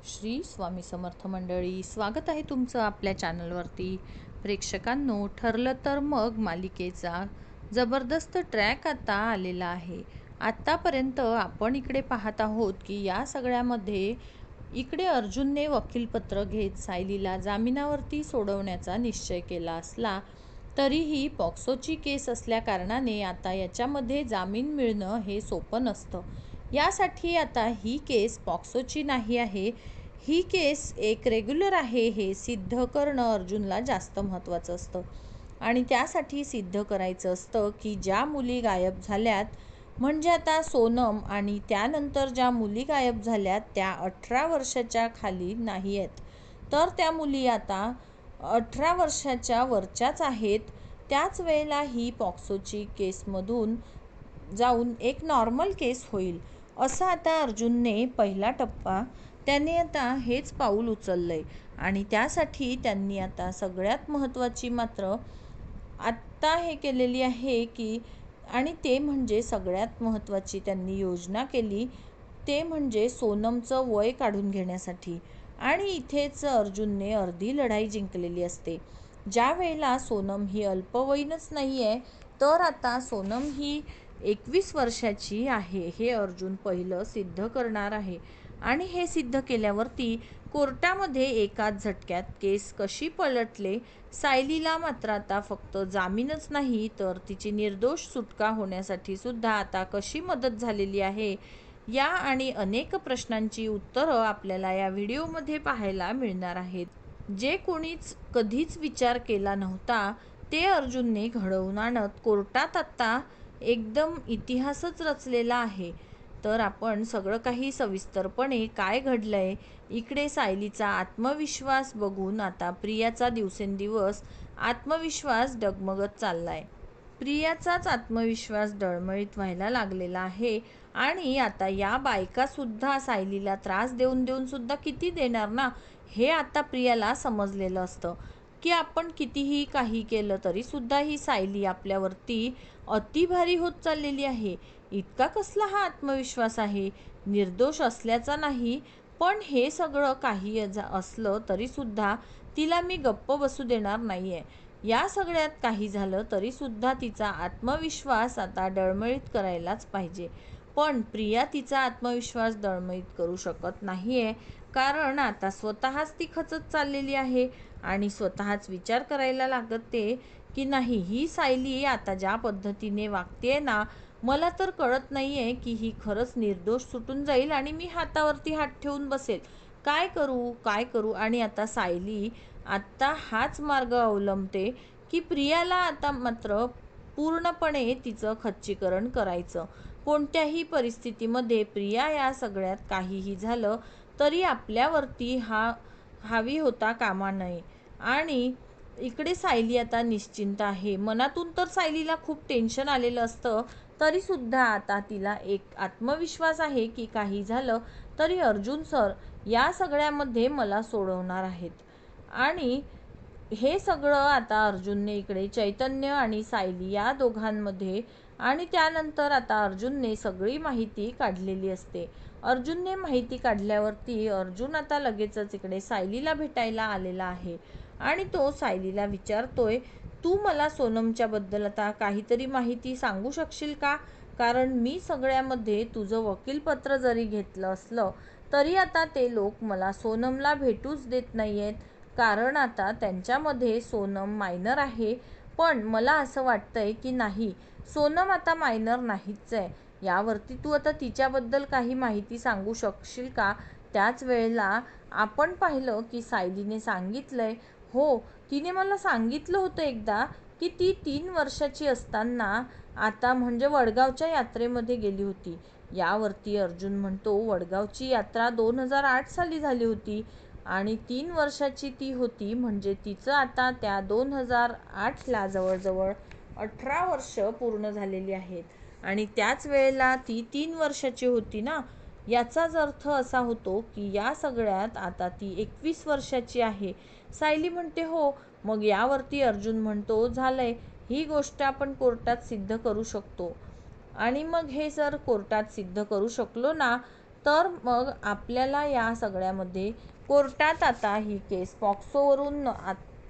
श्री स्वामी समर्थ मंडळी, स्वागत आहे तुमचं आपल्या चॅनलवरती. प्रेक्षकांनो, ठरलं तर मग मालिकेचा जबरदस्त ट्रॅक आता आलेला आहे. आत्तापर्यंत आपण इकडे पाहत आहोत की या सगळ्यामध्ये इकडे अर्जुनने वकीलपत्र घेत सायलीला जामिनावरती सोडवण्याचा निश्चय केला असला तरीही पॉक्सोची केस असल्याकारणाने आता याच्यामध्ये जामीन मिळणं हे सोपं नसतं. यासाठी आता ही केस पॉक्सोची नाही आहे, ही केस एक रेग्युलर आहे हे सिद्ध करणं अर्जुनला जास्त महत्त्वाचं असतं. आणि त्यासाठी सिद्ध करायचं असतं की ज्या मुली गायब झाल्यात, म्हणजे आता सोनम आणि त्यानंतर ज्या मुली गायब झाल्यात त्या 18 वर्षाच्या खाली नाही आहेत, तर त्या मुली आता 18 वर्षाच्या वरच्याच आहेत. त्याच वेळेला ही पॉक्सोची केसमधून जाऊन एक नॉर्मल केस होईल. असं आता अर्जुनने पहिला टप्पा त्याने आता हेच पाऊल उचललंय. आणि त्यासाठी त्यांनी आता सगळ्यात महत्त्वाची मात्र आत्ता हे केलेली आहे की, आणि ते म्हणजे सगळ्यात महत्त्वाची त्यांनी योजना केली ते म्हणजे सोनमचं वय काढून घेण्यासाठी. आणि इथेच अर्जुनने अर्धी लढाई जिंकलेली असते. ज्या वेळेला सोनम ही अल्पवयीनच नाही आहे, तर आता सोनम ही 21 वर्षाची आहे हे अर्जुन पहिलं सिद्ध करणार आहे. आणि हे सिद्ध केल्यावरती कोर्टामध्ये एकाच झटक्यात केस कशी पलटले. सायलीला मात्र आता फक्त जामीनच नाही तर तिची निर्दोष सुटका होण्यासाठी सुद्धा आता कशी मदत झालेली आहे, या आणि अनेक प्रश्नांची उत्तरं आपल्याला या व्हिडिओमध्ये पाहायला मिळणार आहेत. जे कोणीच कधीच विचार केला नव्हता ते अर्जुनने घडवून आणत कोर्टात आता एकदम इतिहासच रचलेला आहे. तर आपण सगळं काही सविस्तरपणे काय घडलंय, इकडे सायलीचा आत्मविश्वास बघून आता प्रियाचा दिवसेंदिवस आत्मविश्वास डगमगत चाललाय. प्रियाचाच आत्मविश्वास डळमळीत व्हायला लागलेला आहे. आणि आता या बायका सुद्धा सायलीला त्रास देऊन देऊन सुद्धा किती देणार ना, हे आता प्रियाला समजलेलं असतं की आपण कितीही काही केलं तरी सुद्धा ही सायली आपल्यावरती अतिभारी होत चाललेली आहे. इतका कसला हा आत्मविश्वास आहे, निर्दोष असल्याचा नाही, पण हे सगळं काही असलं तरी सुद्धा तिला मी गप्प बसू देणार नाहीये. या सगळ्यात काही झालं तरी सुद्धा तिचा आत्मविश्वास आता डळमळीत करायलाच पाहिजे. पण प्रिया तिचा आत्मविश्वास डळमळीत करू शकत नाहीये, कारण आता स्वतःच ती खचत चाललेली आहे. आणि स्वतःच विचार करायला लागते की नाही, ही सायली आता ज्या पद्धतीने वागतेय ना, मला तर कळत नाहीये की ही खरंच निर्दोष सुटून जाईल आणि मी हातावरती हात ठेवून बसेल. काय करू काय करू. आणि आता सायली आत्ता हाच मार्ग अवलंबते की प्रियाला आता मात्र पूर्णपणे तिचं खच्चीकरण करायचं. कोणत्याही परिस्थितीमध्ये प्रिया या सगळ्यात काहीही झालं तरी आपल्यावरती हावी होता कामा नये. आणि इकडे सायली आता निश्चिंत आहे. मनातून तर सायलीला खूप टेन्शन आलेलं असतं, तरी सुद्धा आता तिला एक आत्मविश्वास आहे की काही झालं तरी अर्जुन सर या सगळ्यामध्ये मला सोडवणार आहेत. आणि हे सगळं आता अर्जुनने इकडे चैतन्य आणि सायली या दोघांमध्ये, आणि त्यानंतर आता अर्जुनने सगळी माहिती काढलेली असते. अर्जुनने माहिती काढल्यावरती अर्जुन आता लगेचच इकडे सायलीला भेटायला आलेला आहे. आणि तो सायलीला विचारतोय, तू मला सोनमच्या बद्दल आता काहीतरी माहिती सांगू शकशील का? कारण मी सगळ्यामध्ये तुझं वकीलपत्र जरी घेतलं असलं तरी आता ते लोक मला सोनमला भेटूच देत नाही आहेत, कारण आता त्यांच्यामध्ये सोनम मायनर आहे. पण मला असं वाटतंय की नाही, सोनम आता मायनर नाहीच आहे. यावरती तू आता तिच्याबद्दल काही माहिती सांगू शकशील का? त्याच वेळेला आपण पाहिलं की सायलीने सांगितलंय, हो, तिने मला सांगितलं होतं एकदा की ती 3 वर्षाची असताना आता म्हणजे वडगावच्या यात्रेमध्ये गेली होती. यावरती अर्जुन म्हणतो, वडगावची यात्रा 2008 साली झाली होती आणि 3 वर्षाची ती होती, म्हणजे तिचं आता त्या 2008ला जवळजवळ 18 वर्ष पूर्ण झालेली आहेत. आणि त्याच वेळेला ती 3 वर्षाची होती ना, याचाच अर्थ असा होतो की या सगळ्यात आता ती 21 वर्षाची आहे. सायली म्हणते हो. मग यावरती अर्जुन म्हणतो, झालंय, ही गोष्ट आपण कोर्टात सिद्ध करू शकतो. आणि मग हे जर कोर्टात सिद्ध करू शकलो ना, मग आपल्याला या सगळ्यामध्ये कोर्टात आता ही केस पॉक्सोवरून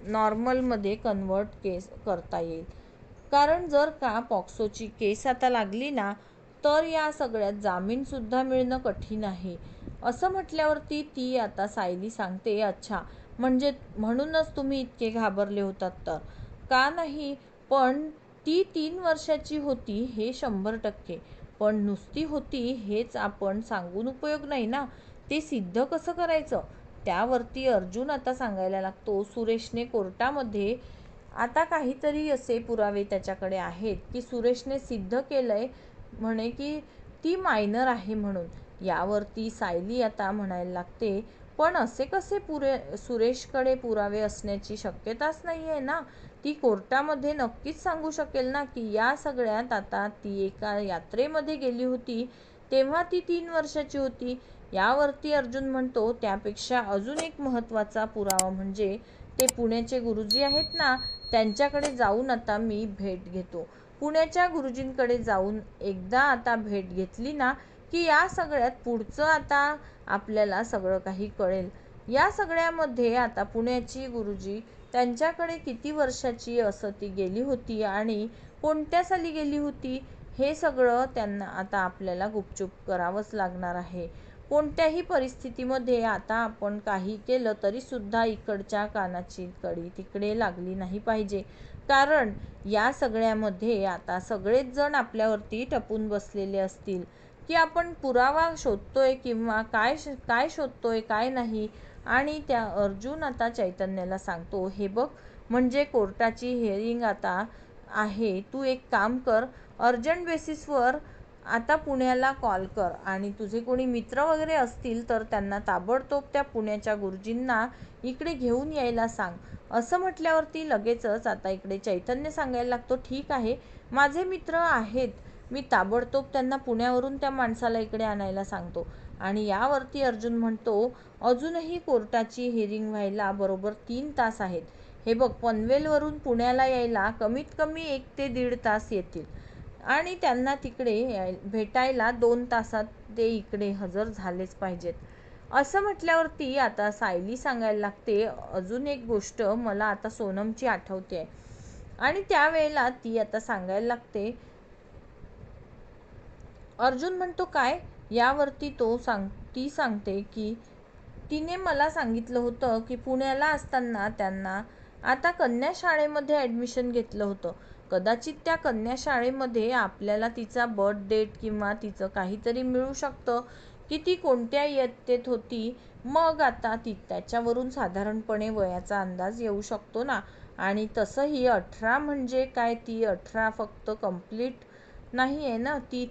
नॉर्मलमध्ये कन्वर्ट केस करता येईल. कारण जर का पॉक्सोची केस आता लागली ना, तर या सगळ्यात जामीनसुद्धा मिळणं कठीण आहे. असं म्हटल्यावरती ती आता सायली सांगते, अच्छा म्हणजे म्हणूनच तुम्ही इतके घाबरले होतात तर. का नाही, पण ती 3 वर्षाची होती हे 100%. पण नुसती होती हेच आपण सांगून उपयोग नाही ना, ते सिद्ध कसं करायचं? त्यावरती अर्जुन आता सांगायला लागतो, सुरेशने कोर्टामध्ये आता काहीतरी असे पुरावे त्याच्याकडे आहेत की सुरेशने सिद्ध केलंय म्हणे की ती मायनर आहे म्हणून. यावरती सायली आता म्हणायला लागते, पण असे कसे सुरेशकडे पुरावे असण्याची शक्यताच नाही आहे ना. ती कोर्टामध्ये नक्कीच सांगू शकेल ना की या सगळ्यात आता ती एका यात्रेमध्ये गेली होती तेव्हा ती 3 वर्षाची होती. यावरती अर्जुन म्हणतो, त्यापेक्षा अजून एक महत्त्वाचा पुरावा म्हणजे ते पुण्याचे गुरुजी आहेत ना, त्यांच्याकडे जाऊन आता मी भेट घेतो. पुण्याच्या गुरुजींकडे जाऊन एकदा आता भेट घेतली ना की या सगळ्यात पुढचं आता आपल्याला सगळं काही कळेल. या सगळ्यामध्ये आता पुण्याची गुरुजी त्यांच्याकडे किती वर्षाची असं ती गेली होती आणि कोणत्या साली गेली होती हे सगळं त्यांना आता आपल्याला गुपचूप करावंच लागणार आहे. कोणत्याही परिस्थितीमध्ये आता आपण काही केलं तरीसुद्धा इकडच्या कानाची कडी तिकडे लागली नाही पाहिजे. कारण या सगळ्यामध्ये आता सगळेच जण आपल्यावरती टपून बसलेले असतील की आपण पुरावा शोधतोय किंवा काय शोधतोय काय नाही. आणि त्या अर्जुन आता चैतन्याला सांगतो, हे बघ म्हणजे कोर्टाची हिअरिंग आता आहे, तू एक काम कर, अर्जंट बेसिसवर आता पुण्याला कॉल कर आणि तुझे कोणी मित्र वगैरे असतील तर त्यांना ताबडतोब त्या पुण्याच्या गुरुजींना इकडे घेऊन यायला सांग. असं म्हटल्यावरती लगेचच आता इकडे चैतन्य सांगायला लागतो, ठीक आहे माझे मित्र आहेत, मी ताबडतोब त्यांना पुण्यावरून त्या माणसाला इकडे आणायला सांगतो. आणि यावरती अर्जुन म्हणतो, अजूनही कोर्टाची हिअरिंग व्हायला बरोबर 3 तास आहेत. हे बघ पनवेलवरून पुण्याला यायला कमीत कमी 1 ते 1.5 तास येतील आणि त्यांना तिकडे भेटायला 2 तासात ते इकडे हजर झालेच पाहिजेत. असं म्हटल्यावरती आता सायली सांगायला लागते, अजून एक गोष्ट मला आता सोनमची आठवते आहे. आणि त्यावेळेला ती आता सांगायला लागते, अर्जुन म्हणतो काय? यावरती ती सांगते की तिने मला सांगितलं होतं की पुण्याला असताना त्यांना आता कन्या शाळेमध्ये ॲडमिशन घेतलं होतं. कदाचित त्या कन्या शाळेमध्ये आपल्याला तिचा बर्थ डेट किंवा तिचं काहीतरी मिळू शकतं की ती कोणत्या इयत्तेत होती. मग आता त्याच्यावरून साधारणपणे वयाचा अंदाज येऊ शकतो ना. आणि तसंही 18 म्हणजे काय, ती 18 फक्त कंप्लीट नाही आहे ना, ती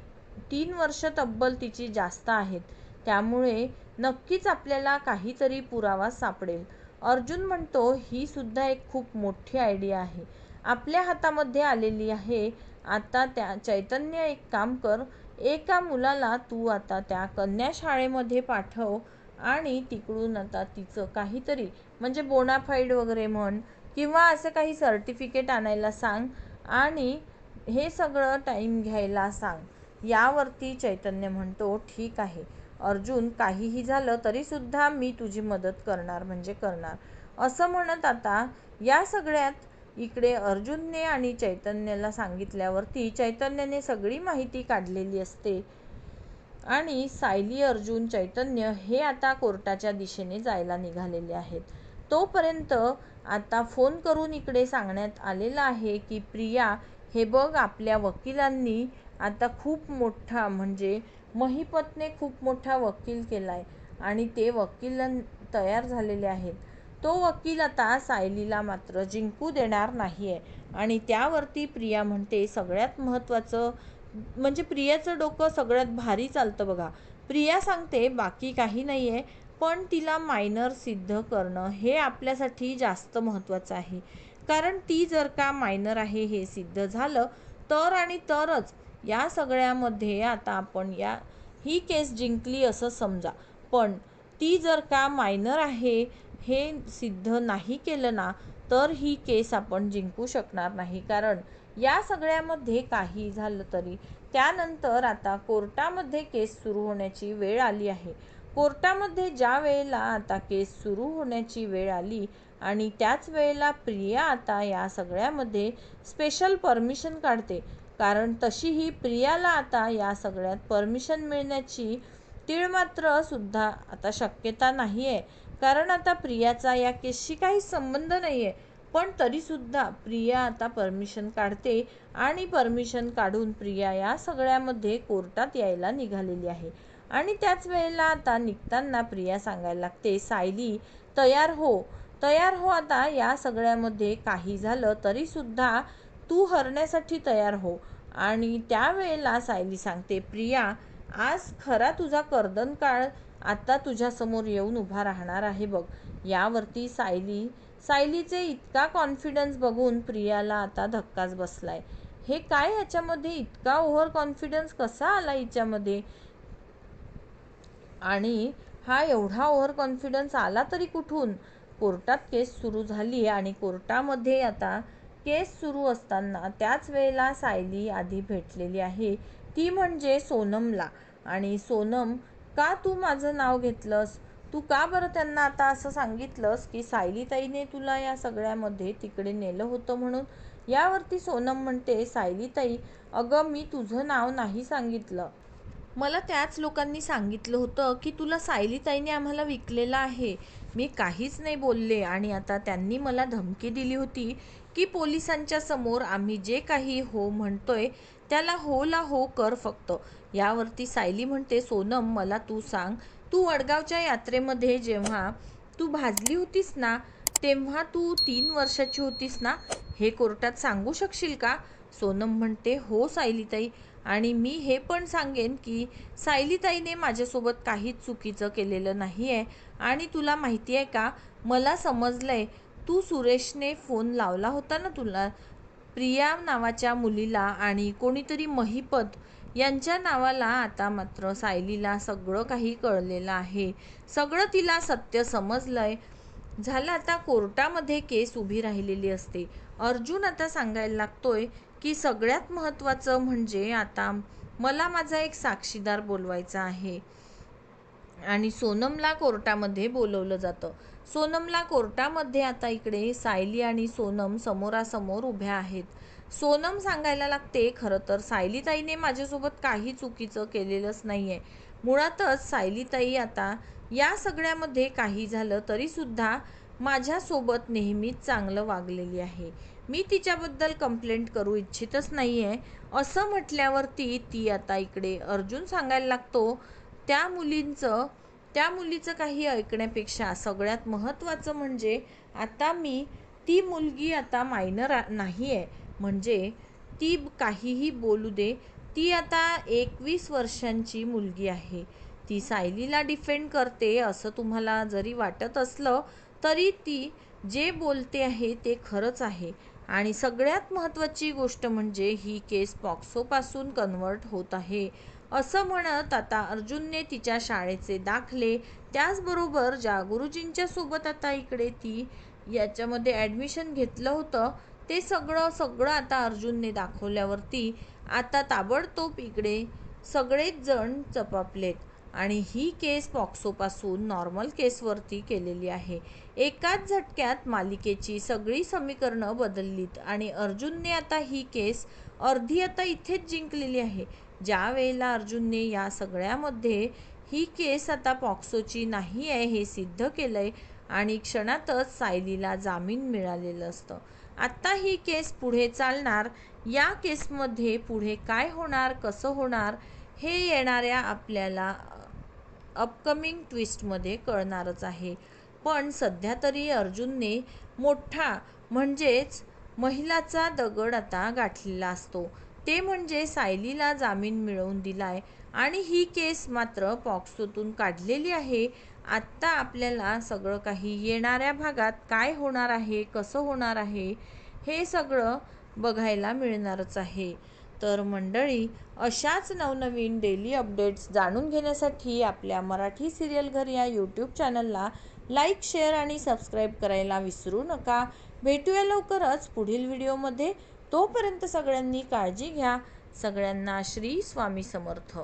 3 वर्ष तब्बल तिची जास्त आहेत. त्यामुळे नक्कीच आपल्याला काहीतरी पुरावा सापडेल. अर्जुन म्हणतो, ही सुद्धा एक खूप मोठी आयडिया आहे, आपल्या हातामध्ये आलेली आहे. आता त्या चैतन्य एक काम कर, एका मुलाला तू आता त्या कन्या शाळेमध्ये पाठव आणि तिकडून आता तिचं काहीतरी म्हणजे बोनाफाईड वगैरे म्हण किंवा असं काही सर्टिफिकेट आणायला सांग आणि हे सगळं टाईम घ्यायला सांग. यावरती चैतन्य म्हणतो, ठीक आहे अर्जुन, काहीही झालं तरीसुद्धा मी तुझी मदत करणार म्हणजे करणार. असं म्हणत आता या सगळ्यात इकडे अर्जुनने आणि चैतन्याला सांगितल्यावरती चैतन्याने सगळी माहिती काढलेली असते आणि सायली, अर्जुन, चैतन्य हे आता कोर्टाच्या दिशेने जायला निघालेले आहेत. तोपर्यंत आता फोन करून इकडे सांगण्यात आलेलं आहे की प्रिया, हे बघ आपल्या वकिलांनी आता खूप मोठा म्हणजे महिपतने खूप मोठा वकील केलाय आणि ते वकील तयार झालेले आहेत. तो वकील आता सायलीला मात्र जिंकू देणार नाहीये. आणि त्यावरती प्रिया म्हणते, सगळ्यात महत्त्वाचं म्हणजे प्रियाचं डोकं सगळ्यात भारी चालतं बघा. प्रिया सांगते, बाकी काही नाही आहे, पण तिला मायनर सिद्ध करणं हे आपल्यासाठी जास्त महत्त्वाचं आहे. कारण ती जर का मायनर आहे हे सिद्ध झालं तर आणि तरच या सगळ्यामध्ये आता आपण ही केस जिंकली असं समजा. पण ती जर का मायनर आहे हे सिद्ध नाही केलं ना, तर ही केस आपण जिंकू शकणार नाही. कारण या सगळ्यामध्ये काही झालं तरी त्यानंतर आता कोर्टामध्ये केस सुरू होण्याची वेळ आली आहे. कोर्टामध्ये ज्या वेळेला आता केस सुरू होण्याची वेळ आली आणि त्याच वेळेला प्रिया आता या सगळ्यामध्ये स्पेशल परमिशन काढते. कारण तशीही प्रियाला आता या सगळ्यात परमिशन मिळण्याची तीळमात्र सुद्धा आता शक्यता नाही आहे. कारण आता प्रियाचा या केसशी काही संबंध नाही आहे. पण तरीसुद्धा प्रिया आता परमिशन काढते आणि परमिशन काढून प्रिया या सगळ्यामध्ये कोर्टात यायला निघालेली आहे. आणि त्याच वेळेला आता निघताना प्रिया सांगायला लागते, सायली तयार हो, तयार हो, आता या सगळ्यामध्ये काही झालं तरीसुद्धा तू हरण्यासाठी तयार हो. आणि त्यावेळेला सायली सांगते, प्रिया आज खरा तुझा कर्दनकाळ आता तुझ्यासमोर येऊन उभा राहणार आहे बघ. यावरती सायलीचे इतका कॉन्फिडन्स बघून प्रियाला आता धक्काच बसलाय. हे काय, याच्यामध्ये इतका ओव्हर कॉन्फिडन्स कसा आला हिच्यामध्ये? आणि हा एवढा ओव्हर कॉन्फिडन्स आला तरी कुठून? कोर्टात केस सुरू झाली आणि कोर्टामध्ये आता केस सुरू असताना त्याच वेळेला सायली आधी भेटलेली आहे, ती म्हणजे सोनमला. आणि सोनम, का तू माझं नाव घेतलंस? तू का बरं त्यांना आता असं सांगितलंस की सायलीताईने तुला या सगळ्यामध्ये तिकडे नेलं होतं म्हणून? यावरती सोनम म्हणते, सायलीताई अगं मी तुझं नाव नाही सांगितलं. मला त्याच लोकांनी सांगितलं होतं की तुला सायलीताईने आम्हाला विकलेलं आहे. मी काहीच नाही बोलले आणि आता त्यांनी मला धमकी दिली होती की पोलिसांच्या समोर आम्ही जे काही हो म्हणतोय त्याला होला हो कर फक्त. यावरती सायली म्हणते, सोनम मला तू सांग, तू वडगावच्या यात्रेमध्ये जेव्हा तू भाजली होतीस ना, तेव्हा तू 3 वर्षाची होतीस ना, हे कोर्टात सांगू शकशील का? सोनम म्हणते, हो सायलीताई, आणि मी हे पण सांगेन की सायलीताईने माझ्यासोबत काहीच चुकीचं केलेलं नाही आहे. आणि तुला माहिती आहे का, मला समजलंय, तू सुरेशने फोन लावला होता ना तुला, प्रिया नावाच्या मुलीला आणि कोणीतरी महिपत यांच्या नावाला. आता मात्र सायलीला सगळं काही कळलेलं आहे, सगळं तिला सत्य समजलंय. झालं आता कोर्टामध्ये केस उभी राहिलेली असते. अर्जुन आता सांगायला लागतोय की सगळ्यात महत्त्वाचं म्हणजे आता मला माझा एक साक्षीदार बोलवायचा आहे. आणि सोनमला कोर्टामध्ये बोलवलं जातं. सोनमला कोर्टामध्ये आता इकडे सायली आणि सोनम समोरासमोर उभ्या आहेत. सोनम सांगायला लागते, खरं तर सायलीताईने माझ्यासोबत काही चुकीचं केलेलंच नाही आहे. मुळातच सायलीताई आता या सगळ्यामध्ये काही झालं तरीसुद्धा माझ्यासोबत नेहमीच चांगलं वागलेली आहे. मी तिच्याबद्दल कंप्लेंट करू इच्छितच नाही आहे. असं म्हटल्यावरती ती आता इकडे अर्जुन सांगायला लागतो, त्या मुलीचं काही ऐकण्यापेक्षा सगळ्यात महत्त्वाचं म्हणजे आता ती मुलगी आता मायनर नाही आहे. म्हणजे ती काहीही बोलू दे, ती आता 21 वर्षांची मुलगी आहे. ती सायलीला डिफेंड करते असं तुम्हाला जरी वाटत असलं तरी ती जे बोलते आहे ते खरंच आहे. आणि सगळ्यात महत्त्वाची गोष्ट म्हणजे ही केस पॉक्सोपासून कन्व्हर्ट होत आहे. असं म्हणत आता अर्जुनने तिच्या शाळेचे दाखले, त्याचबरोबर ज्या गुरुजींच्या सोबत आता इकडे ती याच्यामध्ये ॲडमिशन घेतलं होतं ते सगळं आता अर्जुनने दाखवल्यावरती आता ताबडतोब इकडे सगळेच जण चपापलेत आणि ही केस पॉक्सोपासून नॉर्मल केसवरती केलेली आहे. एकाच झटक्यात मालिकेची सगळी समीकरणं बदललीत आणि अर्जुनने आता ही केस अर्धी आता इथेच जिंकलेली आहे. ज्या वेळेला अर्जुनने या सगळ्यामध्ये ही केस आता पॉक्सोची नाही आहे हे सिद्ध केलंय आणि क्षणातच सायलीला जामीन मिळालेलं असतं. आत्ता ही केस पुढे चालणार, या केसमध्ये पुढे काय होणार, कसं होणार हे येणाऱ्या आपल्याला अपकमिंग ट्विस्टमध्ये कळणारच आहे. पण सध्या तरी अर्जुनने मोठा म्हणजेच महिलाचा दगड आता गाठलेला असतो, ते म्हणजे सायलीला जामीन मिळवून दिलाय आणि ही केस मात्र पॉक्सोतून काढलेली आहे. आत्ता आपल्याला सगळं काही येणाऱ्या भागात काय होणार आहे, कसं होणार आहे हे सगळं बघायला मिळणारच आहे. तर मंडळी, अशाच नवनवीन डेली अपडेट्स जाणून घेण्यासाठी आपल्या मराठी सिरियल घर या यूट्यूब चॅनलला लाईक, शेअर आणि सबस्क्राईब करायला विसरू नका. भेटूया लवकरच पुढील व्हिडिओमध्ये. तोपर्यंत सगळ्यांनी काळजी घ्या. सगळ्यांना श्री स्वामी समर्थ.